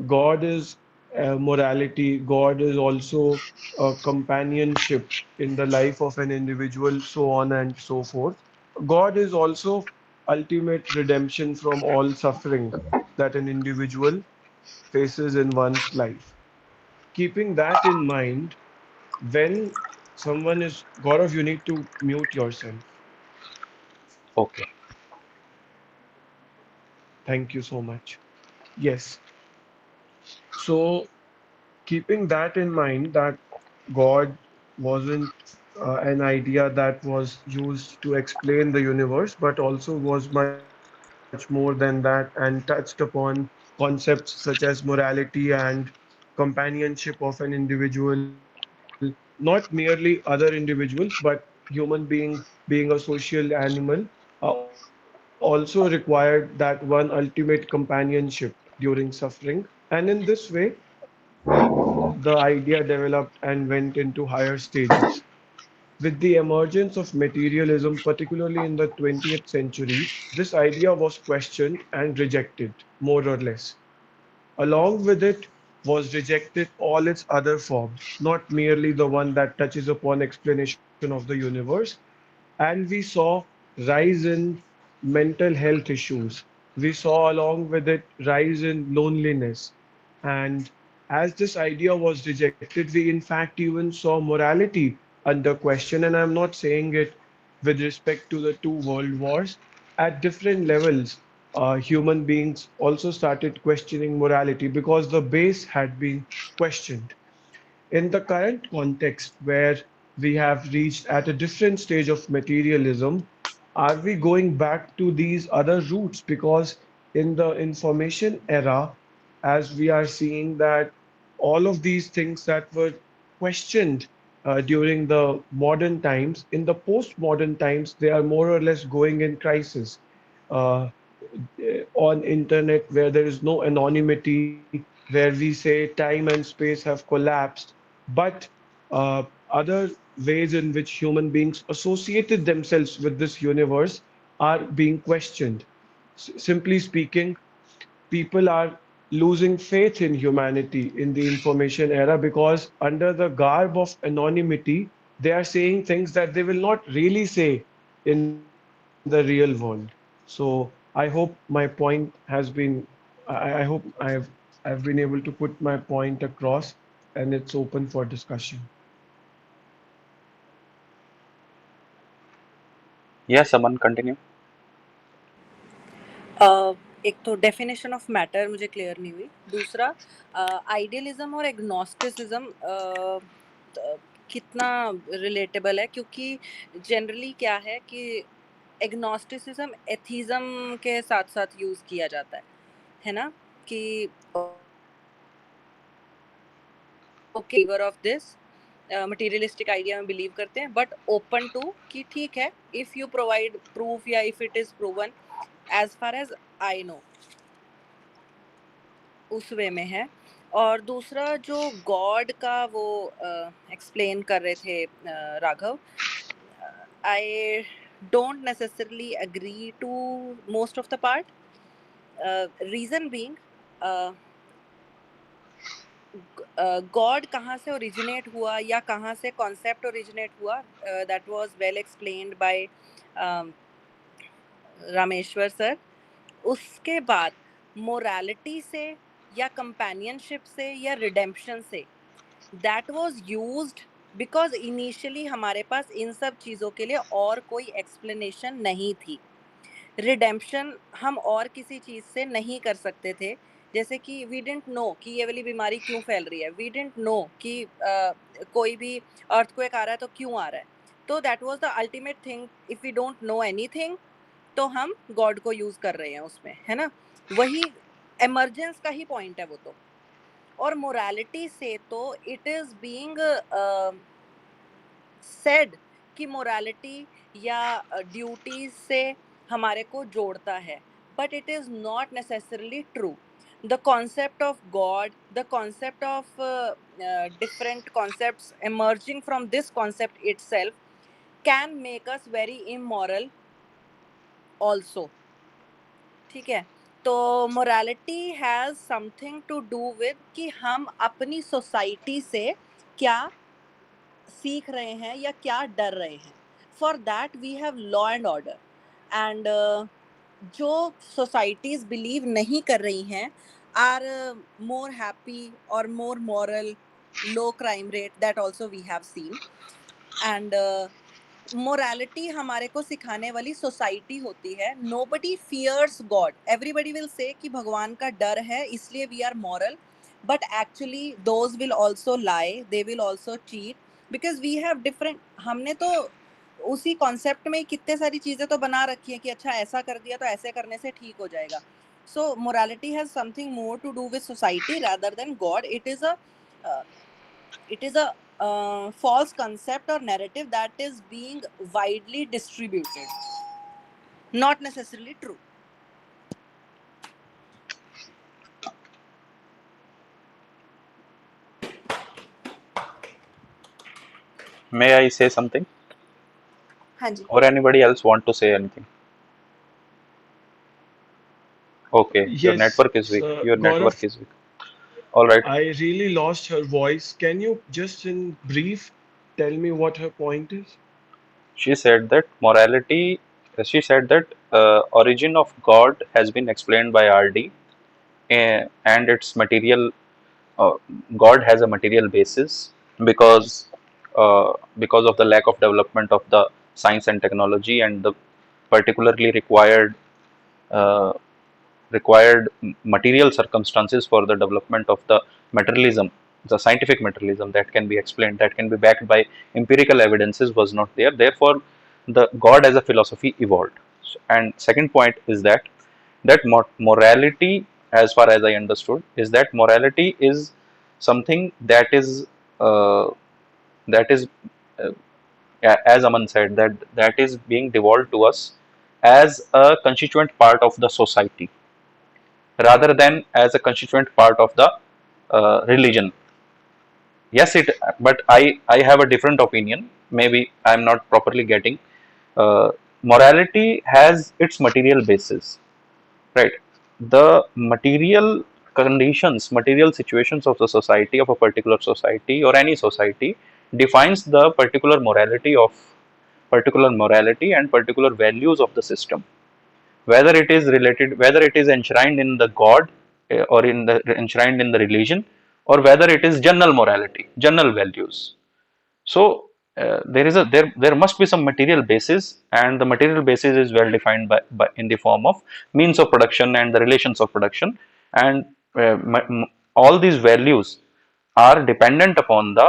God is morality. God is also companionship in the life of an individual, so on and so forth. God is also ultimate redemption from all suffering that an individual faces in one's life. Keeping that in mind, when someone is Gaurav, you need to mute yourself. Okay. Thank you so much. Yes. So keeping that in mind, that God wasn't an idea that was used to explain the universe, but also was much more than that and touched upon concepts such as morality and companionship of an individual, not merely other individuals, but human being a social animal, also required that one ultimate companionship during suffering. And in this way, the idea developed and went into higher stages. With the emergence of materialism, particularly in the 20th century, this idea was questioned and rejected, more or less. Along with it was rejected all its other forms, not merely the one that touches upon explanation of the universe. And we saw rise in mental health issues. We saw along with it rise in loneliness. And as this idea was rejected, we in fact even saw morality under question. And I'm not saying it with respect to the two world wars. At different levels, human beings also started questioning morality because the base had been questioned. In the current context, where we have reached at a different stage of materialism, are we going back to these other roots? Because in the information era, as we are seeing that all of these things that were questioned during the modern times, in the post-modern times, they are more or less going in crisis. Uh, on internet where there is no anonymity, where we say time and space have collapsed, but other ways in which human beings associated themselves with this universe are being questioned. Simply speaking, people are losing faith in humanity in the information era, because under the garb of anonymity, they are saying things that they will not really say in the real world. So I hope my point has been, I hope I've been able to put my point across, and it's open for discussion. Yes, Aman, continue. एक तो definition of matter मुझे clear नहीं हुई, दूसरा idealism और agnosticism कितना relatable है, क्योंकि जनरली क्या है कि एग्नोस्टिसिज्म एथिज्म के साथ साथ यूज किया जाता है ना, कि okay off this materialistic idea में बिलीव करते हैं, बट ओपन टू कि ठीक है इफ यू प्रोवाइड प्रूफ या if it is proven, as far as I know उस वे में है। और दूसरा जो गॉड का वो एक्सप्लेन कर रहे थे Raghav, I don't necessarily agree to most of the part, reason being God कहाँ से ओरिजिनेट हुआ या कहाँ से कॉन्सेप्ट ओरिजिनेट हुआ, that was well explained by Rameshwar sir. उसके बाद मोरालिटी से या कंपेनियनशिप से या रिडेम्पशन से, that was used because initially हमारे पास इन सब चीज़ों के लिए और कोई एक्सप्लेनेशन नहीं थी। रिडेम्पशन हम और किसी चीज़ से नहीं कर सकते थे, जैसे कि वी डिडंट नो कि ये वाली बीमारी क्यों फैल रही है, वी डिडंट नो कि कोई भी अर्थक्वेक आ रहा है तो क्यों आ रहा है। तो that was the ultimate thing, if we don't know anything तो हम गॉड को यूज़ कर रहे हैं उसमें, है ना। वही एमरजेंस का ही पॉइंट है वो तो। और मोरालिटी से तो इट इज़ बीइंग सेड कि मोरालिटी या ड्यूटीज से हमारे को जोड़ता है, but it is not necessarily true. The concept of God, the concept of different concepts emerging from this concept itself can make us very immoral also, ठीक है। तो morality has something to do with कि हम अपनी society से क्या सीख रहे हैं या क्या डर रहे हैं। For that we have law and order, and जो सोसाइटीज बिलीव नहीं कर रही हैं आर मोर हैप्पी और more moral, low crime rate, that also we have seen. And morality हमारे को सिखाने वाली सोसाइटी होती है। Nobody fears God, everybody will say कि भगवान का डर है इसलिए we are moral, but actually those will also lie, they will also cheat, because we have different. हमने तो उसी कॉन्सेप्ट में कितने सारी चीज़ें तो बना रखी हैं कि अच्छा ऐसा कर दिया तो ऐसे करने से ठीक हो जाएगा। So morality has something more to do with society rather than God. It is a false concept or narrative that is being widely distributed, not necessarily true. May I say something? हाँ जी। Or anybody else want to say anything? Okay, your Yes, network is weak. Your network Gaurav, is weak. All right. I really lost her voice. Can you just in brief tell me what her point is? She said that morality. She said that origin of God has been explained by RD, and its material. God has a material basis because of the lack of development of the science and technology and the particularly uh, required material circumstances for the development of the materialism, the scientific materialism that can be explained, that can be backed by empirical evidences, was not there. Therefore, the God as a philosophy evolved. And second point is that morality, as far as I understood, is that morality is something uh, that is uh, as Aman said, that is being devolved to us as a constituent part of the society rather than as a constituent part of the religion. Yes, but I have a different opinion. Maybe I am not properly getting. Morality has its material basis, right? The material conditions, material situations of the society, of a particular society or any society, defines the particular morality and particular values of the system, whether it is related, whether it is enshrined in the god, or in the enshrined in the religion, or whether it is general morality, general values. So there must be some material basis, and the material basis is well defined by in the form of means of production and the relations of production, and all these values are dependent upon the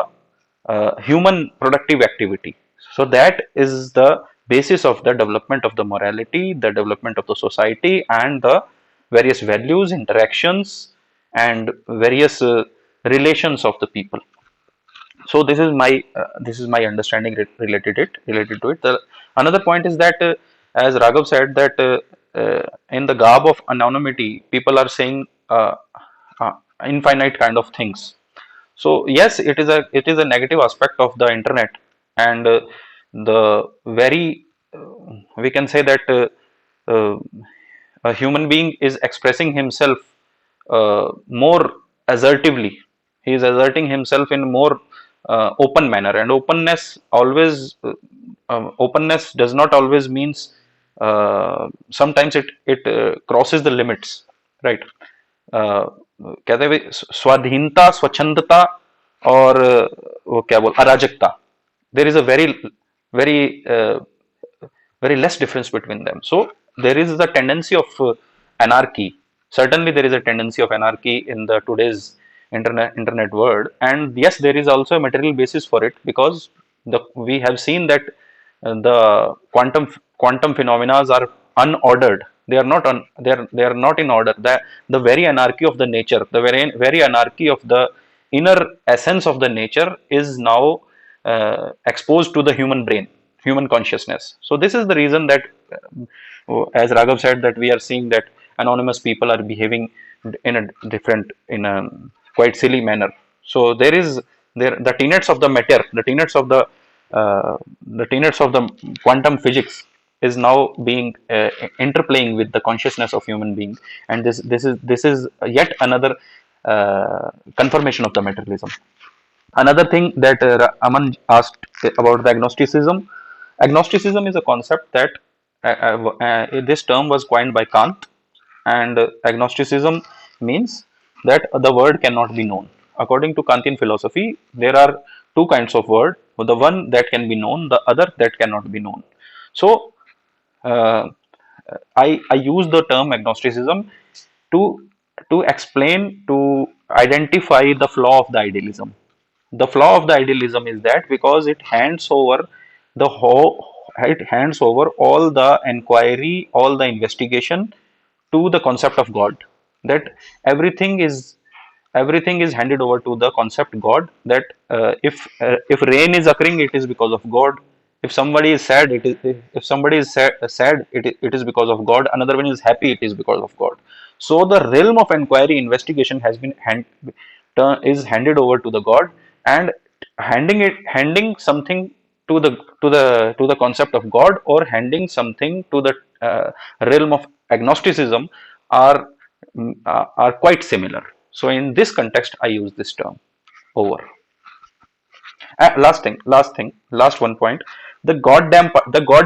human productive activity. So that is the basis of the development of the morality, the development of the society, and the various values, interactions, and various relations of the people. So this is my understanding related to it. The another point is that, as Raghav said, that in the garb of anonymity, people are saying uh, infinite kind of things. So yes, it is a negative aspect of the internet, and the very we can say that uh, a human being is expressing himself more assertively. He is asserting himself in more open manner, and openness does not always means, sometimes it crosses the limits, right? uh, कहते हैं स्वाधीनता, स्वच्छंदता, और वो क्या बोल अराजकता, there is a very very less difference between them. So there is the tendency of anarchy. Certainly there is a tendency of anarchy in the today's internet world, and yes, there is also a material basis for it, because we have seen that the quantum phenomena are unordered. They are not they are not in order. The very anarchy of the nature, the very anarchy of the inner essence of the nature is now exposed to the human brain, human consciousness. So this is the reason that, as Raghav said, that we are seeing that anonymous people are behaving in a different, in a quite silly manner. So there is there the tenets of the matter, uh, the tenets of the quantum physics is now being interplaying with the consciousness of human being, and this is yet another confirmation of the materialism. Another thing that Aman asked about the agnosticism. Agnosticism is a concept that this term was coined by Kant, and agnosticism means that the word cannot be known. According to Kantian philosophy, there are two kinds of word: the one that can be known, the other that cannot be known. So uh, I use the term agnosticism to explain, to identify the flaw of the idealism. The flaw of the idealism is that because it hands over all the inquiry, all the investigation to the concept of God. That everything is everything is handed over to the concept God. That if rain is occurring, it is because of God. If somebody is sad, if somebody is sad, it is because of God. Another one is happy, it is because of God. So the realm of inquiry, investigation has been is handed over to the God, and handing something to the concept of God, or handing something to the realm of agnosticism are are quite similar. So in this context, I use this term over. Last one point. The God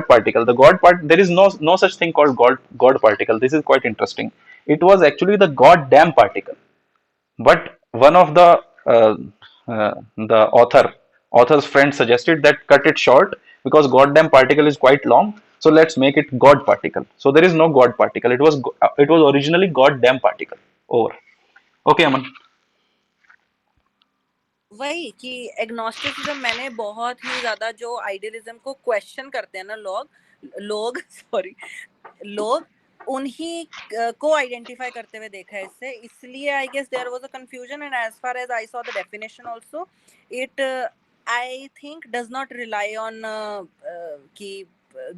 particle. The God part. There is no such thing called God particle. This is quite interesting. It was actually the goddamn particle, but one of the author's friend suggested that cut it short, because goddamn particle is quite long, so let's make it God particle. So there is no God particle. It was originally goddamn particle. Over. Okay, Aman. वही कि agnosticism मैंने बहुत ही ज्यादा जो idealism को question करते हैं ना लोग सॉरी लोग उन्हीं को आइडेंटिफाई करते हुए देखा है इससे, इसलिए I guess there was a confusion, and as far as I saw the definition also, it I think does not rely on कि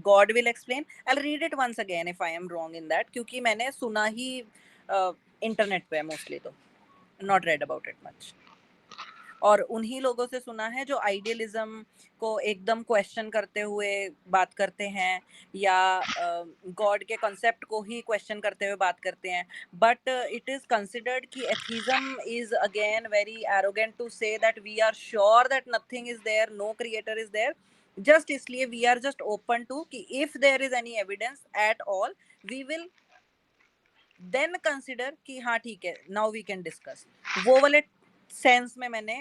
God will explain. I will read it once again if I am wrong in that, क्योंकि मैंने सुना ही internet पे mostly, तो not read about it much. और उन्हीं लोगों से सुना है जो आइडियलिज्म को एकदम क्वेश्चन करते हुए बात करते हैं या गॉड के कॉन्सेप्ट को ही क्वेश्चन करते हुए बात करते हैं. But it is considered कि atheism is again very arrogant to say that we are sure that nothing is there, no creator is there. Just इसलिए we are just open to कि if there is any evidence at all, we will then consider कि हाँ ठीक है, now we can discuss. वो वाले sense में मैंने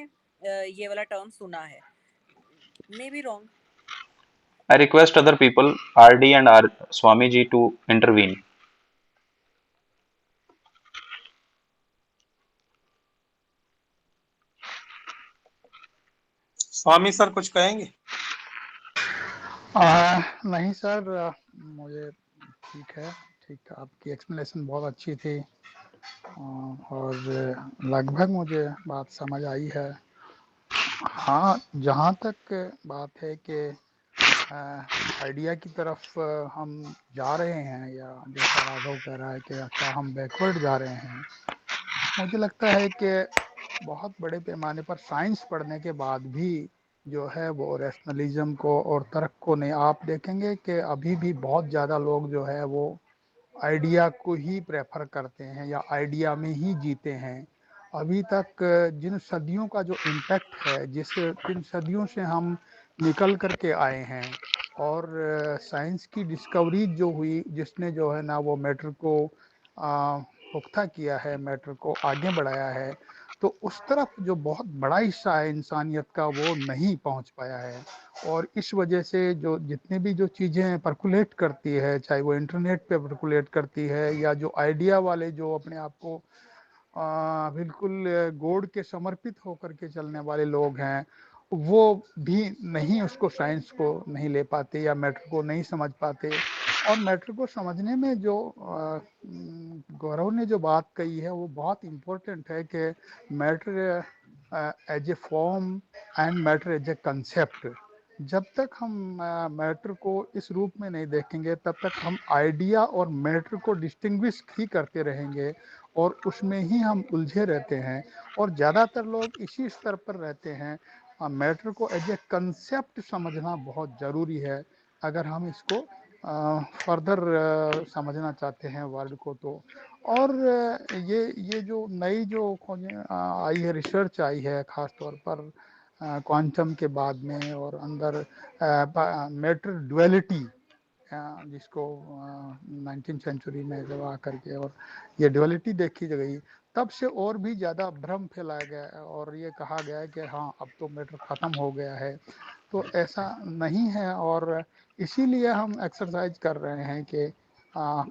ये वाला टर्म सुना है. May be wrong. I request other people, RD and R Swamiji, to intervene. Swami sir कुछ कहेंगे? नहीं सर, मुझे ठीक है, ठीक, आपकी एक्सप्लेनेशन बहुत अच्छी थी और लगभग मुझे बात समझ आई है. हाँ, जहाँ तक बात है कि आइडिया की तरफ हम जा रहे हैं या जैसा राघव कह रहा है कि क्या हम बैकवर्ड जा रहे हैं, मुझे लगता है कि बहुत बड़े पैमाने पर साइंस पढ़ने के बाद भी जो है वो रैशनलिज्म को और तर्क को नहीं. आप देखेंगे कि अभी भी बहुत ज़्यादा लोग जो है वो आइडिया को ही प्रेफर करते हैं या आइडिया में ही जीते हैं. अभी तक जिन सदियों का जो इम्पैक्ट है, जिन सदियों से हम निकल करके आए हैं और साइंस की डिस्कवरी जो हुई, जिसने जो है ना वो मैटर को पुख्ता किया है, मैटर को आगे बढ़ाया है, तो उस तरफ जो बहुत बड़ा हिस्सा है इंसानियत का वो नहीं पहुंच पाया है. और इस वजह से जो जितने भी जो चीज़ें परकुलेट करती है, चाहे वो इंटरनेट पे परकुलेट करती है या जो आइडिया वाले जो अपने आप को बिल्कुल गॉड के समर्पित होकर के चलने वाले लोग हैं, वो भी नहीं उसको, साइंस को नहीं ले पाते या मैटर को नहीं समझ पाते. और मैटर को समझने में जो गौरव ने जो बात कही है वो बहुत इम्पोर्टेंट है कि matter as a form and matter as a concept. जब तक हम मैटर को इस रूप में नहीं देखेंगे तब तक हम आइडिया और मैटर को डिस्टिंग्विश ही करते रहेंगे और उसमें ही हम उलझे रहते हैं. और ज़्यादातर लोग इसी स्तर पर रहते हैं. मैटर को एज ए कंसेप्ट समझना बहुत ज़रूरी है अगर हम इसको फर्दर समझना चाहते हैं वर्ल्ड को. तो और ये जो नई जो आई है, रिसर्च आई है ख़ास तौर पर क्वांटम के बाद में, और अंदर मैटर ड्युअलिटी जिसको 19th सेंचुरी में जब आकर के और ये ड्युअलिटी देखी गई, तब से और भी ज़्यादा भ्रम फैलाया गया और ये कहा गया है कि हाँ अब तो मैटर ख़त्म हो गया है. तो ऐसा नहीं है और इसीलिए हम एक्सरसाइज कर रहे हैं कि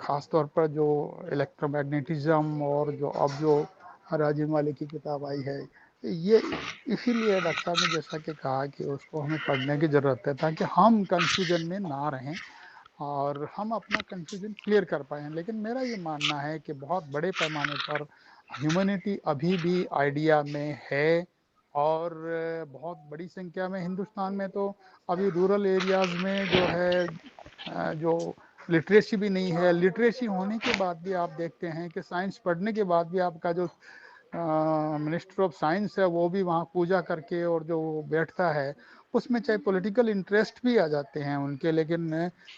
ख़ास तौर पर जो इलेक्ट्रोमैग्नेटिज्म और जो अब जो राजीव माली की किताब आई है, ये इसीलिए डॉक्टर साहब ने जैसा कि कहा कि उसको हमें पढ़ने की ज़रूरत है ताकि हम कंफ्यूजन में ना रहें और हम अपना कंफ्यूजन क्लियर कर पाएँ. लेकिन मेरा ये मानना है कि बहुत बड़े पैमाने पर ह्यूमैनिटी अभी भी आइडिया में है और बहुत बड़ी संख्या में हिंदुस्तान में तो अभी रूरल एरियाज़ में जो है जो लिटरेसी भी नहीं है. लिटरेसी होने के बाद भी आप देखते हैं कि साइंस पढ़ने के बाद भी आपका जो मिनिस्टर ऑफ साइंस है वो भी वहाँ पूजा करके और जो बैठता है उसमें चाहे पॉलिटिकल इंटरेस्ट भी आ जाते हैं उनके, लेकिन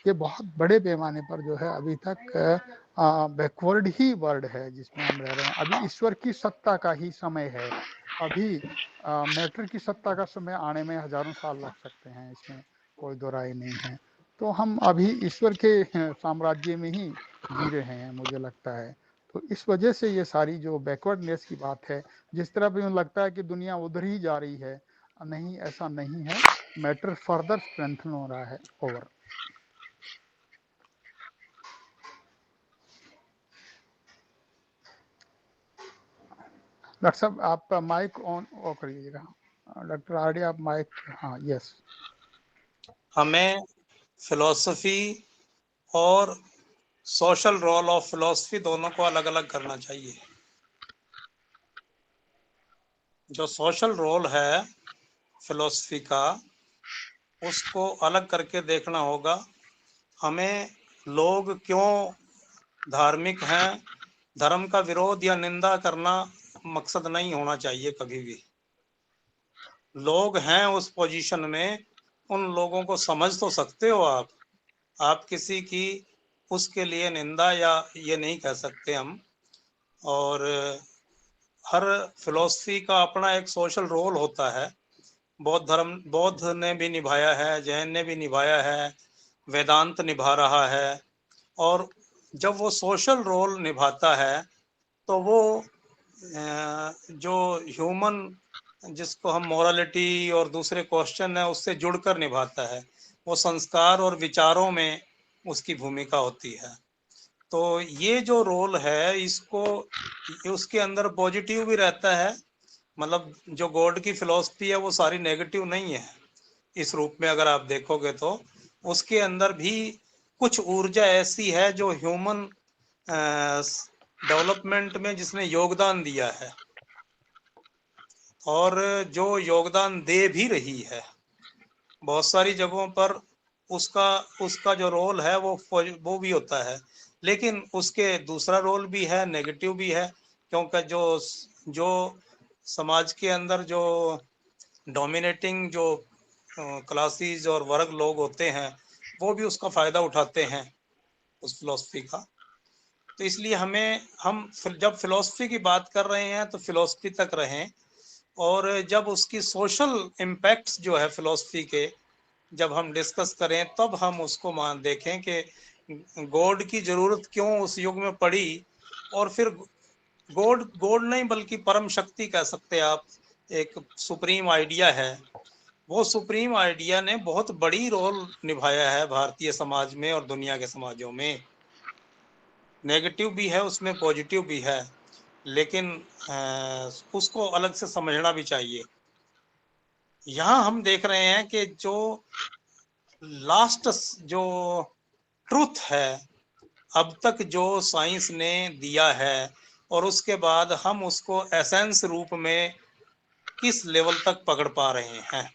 ये बहुत बड़े पैमाने पर जो है अभी तक बैकवर्ड ही वर्ड है जिसमें हम रह रहे हैं. अभी ईश्वर की सत्ता का ही समय है. अभी मैटर की सत्ता का समय आने में हजारों साल लग सकते हैं, इसमें कोई दो राय नहीं है. तो हम अभी ईश्वर के साम्राज्य में ही जी रहे हैं मुझे लगता है. तो इस वजह से ये सारी जो बैकवर्डनेस की बात है, जिस तरह भी लगता है कि दुनिया उधर ही जा रही है, नहीं, ऐसा नहीं है. मैटर फर्दर स्ट्रेंथन हो रहा है. ओवर. डॉक्टर साहब आप माइक ऑन करिएगा. डॉक्टर आरडी आप माइक, हाँ, यस. हमें फिलॉसफी और सोशल रोल ऑफ फिलॉसफी दोनों को अलग अलग करना चाहिए. जो सोशल रोल है फिलॉसफी का उसको अलग करके देखना होगा. हमें लोग क्यों धार्मिक हैं, धर्म का विरोध या निंदा करना मकसद नहीं होना चाहिए कभी भी. लोग हैं उस पोजीशन में, उन लोगों को समझ तो सकते हो आप किसी की उसके लिए निंदा या ये नहीं कह सकते हम। और हर फिलॉसफी का अपना एक सोशल रोल होता है। बौद्ध ने भी निभाया है, जैन ने भी निभाया है, वेदांत निभा रहा है। और जब वो सोशल रोल निभाता है तो वो जो ह्यूमन, जिसको हम मोरालिटी और दूसरे क्वेश्चन है उससे जुड़कर निभाता है, वो संस्कार और विचारों में उसकी भूमिका होती है। तो ये जो रोल है इसको, उसके अंदर पॉजिटिव भी रहता है, मतलब जो गॉड की फिलॉसफी है वो सारी नेगेटिव नहीं है इस रूप में। अगर आप देखोगे तो उसके अंदर भी कुछ ऊर्जा ऐसी है जो ह्यूमन डेवलपमेंट में जिसने योगदान दिया है और जो योगदान दे भी रही है बहुत सारी जगहों पर। उसका उसका जो रोल है वो भी होता है, लेकिन उसके दूसरा रोल भी है, नेगेटिव भी है, क्योंकि जो समाज के अंदर जो डोमिनेटिंग जो क्लासेस और वर्ग लोग होते हैं वो भी उसका फ़ायदा उठाते हैं उस फिलॉसफी का। तो इसलिए हम जब फिलॉसफी की बात कर रहे हैं तो फिलॉसफी तक रहें, और जब उसकी सोशल इम्पैक्ट्स जो है फिलॉसफी के जब हम डिस्कस करें तब हम उसको मान देखें कि गॉड की ज़रूरत क्यों उस युग में पड़ी। और फिर गॉड गॉड नहीं बल्कि परम शक्ति कह सकते हैं आप, एक सुप्रीम आइडिया है। वो सुप्रीम आइडिया ने बहुत बड़ी रोल निभाया है भारतीय समाज में और दुनिया के समाजों में। नेगेटिव भी है उसमें, पॉजिटिव भी है, लेकिन उसको अलग से समझना भी चाहिए। यहाँ हम देख रहे हैं कि जो लास्ट जो ट्रुथ है अब तक जो साइंस ने दिया है, और उसके बाद हम उसको एसेंस रूप में किस लेवल तक पकड़ पा रहे हैं,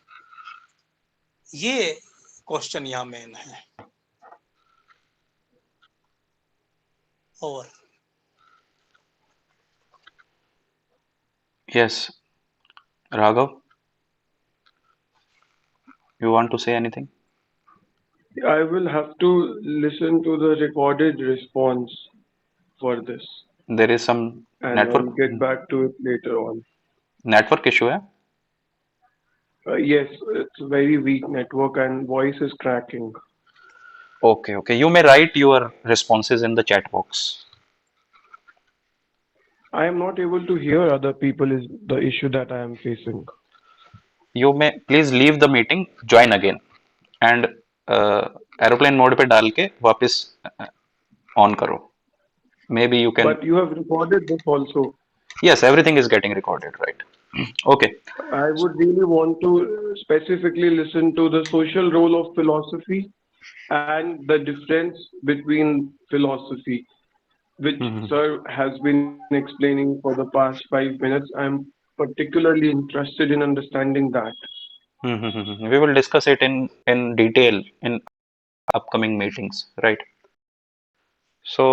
ये क्वेश्चन यहाँ मेन है। और Yes, Raghav, you want to say anything? I will have to listen to the recorded response for this, There is some and network I'll get back to it later on. network issue है. Yes, it's very weak network and voice is cracking. Okay, okay. You may write your responses in the chat box. I am not able to hear other people is the issue that I am facing. You may please leave the meeting, join again, and aeroplane mode पे डाल के वापस on करो. Maybe you can. But you have recorded this also. Yes, everything is getting recorded, right? Okay. I would really want to specifically listen to the social role of philosophy and the difference between philosophy, which Mhm. sir has been explaining for the past 5 minutes. I'm particularly interested in understanding that. We will discuss it in detail in upcoming meetings, right? So,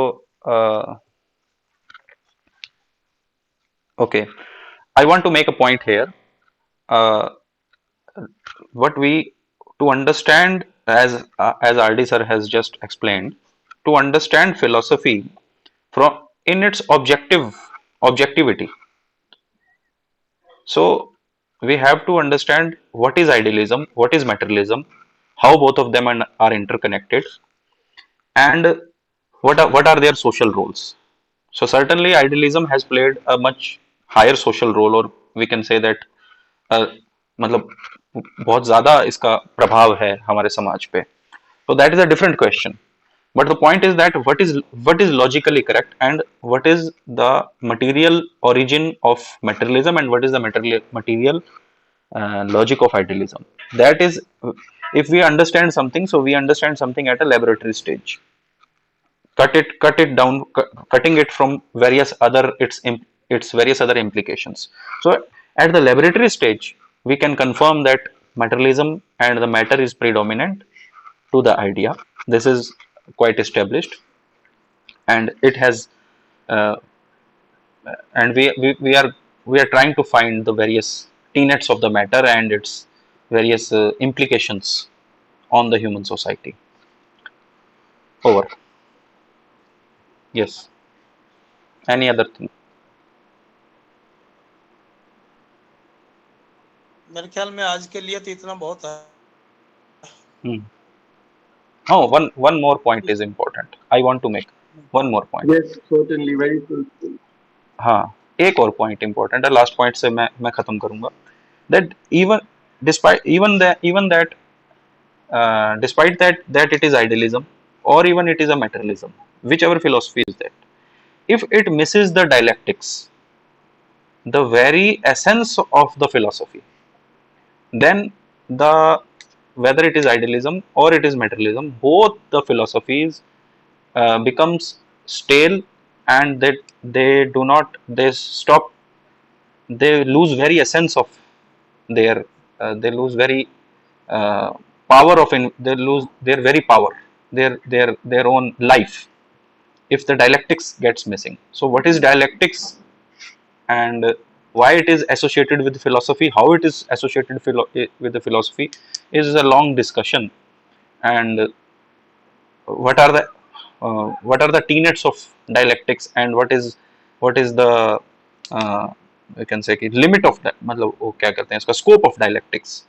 okay, I want to make a point here. Uh, what we to understand, as RD sir has just explained, to understand philosophy from in its objectivity. So we have to understand what is idealism, what is materialism, how both of them are interconnected, and what are their social roles. So certainly idealism has played a much higher social role, or we can say that मतलब बहुत ज़्यादा इसका प्रभाव है हमारे समाज पे. So that is a different question. But the point is that what is logically correct, and what is the material origin of materialism, and what is the material logic of idealism. That is, if we understand something, so we understand something at a laboratory stage. Cut it down, cutting it from various other its various other implications. So at the laboratory stage we can confirm that materialism and the matter is predominant to the idea. This is quite established, and it has uh, and we are trying to find the various tenets of the matter and its various implications on the human society. Over. Yes. Any other thing? मेरे ख्याल में आज के लिए तो इतना बहुत है. Hmm. Oh, one more point is important. I want to make one more point. Yes, certainly, very fruitful. हाँ, एक और पॉइंट इंपॉर्टेंट है. लास्ट पॉइंट से मैं खत्म करूंगा. That even despite even that despite that it is idealism or even it is a materialism, whichever philosophy is that, if it misses the dialectics, the very essence of the philosophy, then the whether it is idealism or it is materialism, both the philosophies becomes stale, and they do not, they stop, they lose very essence of their they lose very power of they lose their very power, their own life, if the dialectics gets missing. So what is dialectics, and why it is associated with philosophy, how it is associated with the philosophy, is a long discussion. And what are the tenets of dialectics, and what is the you can say कि limit of that, मतलब वो क्या कहते हैं इसका, scope of dialectics.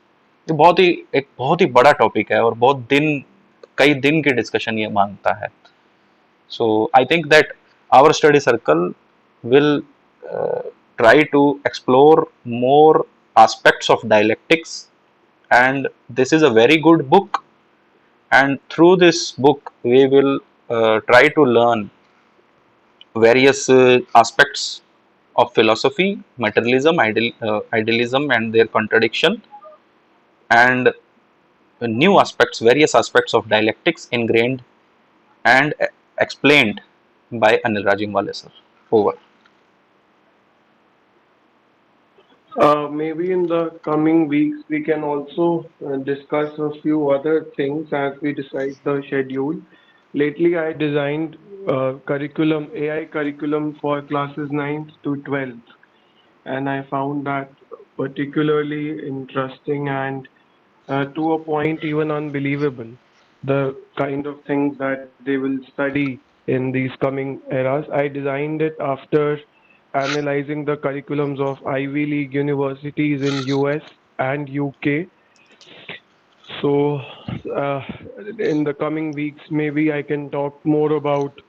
ये बहुत ही बड़ा टॉपिक है और कई दिन की डिस्कशन ये मांगता है. So I think that our study circle will uh, try to explore more aspects of dialectics, and this is a very good book, and through this book we will try to learn various aspects of philosophy, materialism, idealism and their contradiction, and new aspects, various aspects of dialectics ingrained and explained by Anil Rajingwale sir. Over. Maybe in the coming weeks, we can also discuss a few other things as we decide the schedule. Lately, I designed curriculum, AI curriculum for classes 9th to 12th, and I found that particularly interesting and to a point even unbelievable. The kind of things that they will study in these coming eras. I designed it after analyzing the curriculums of Ivy League universities in US and UK. So, in the coming weeks, maybe I can talk more about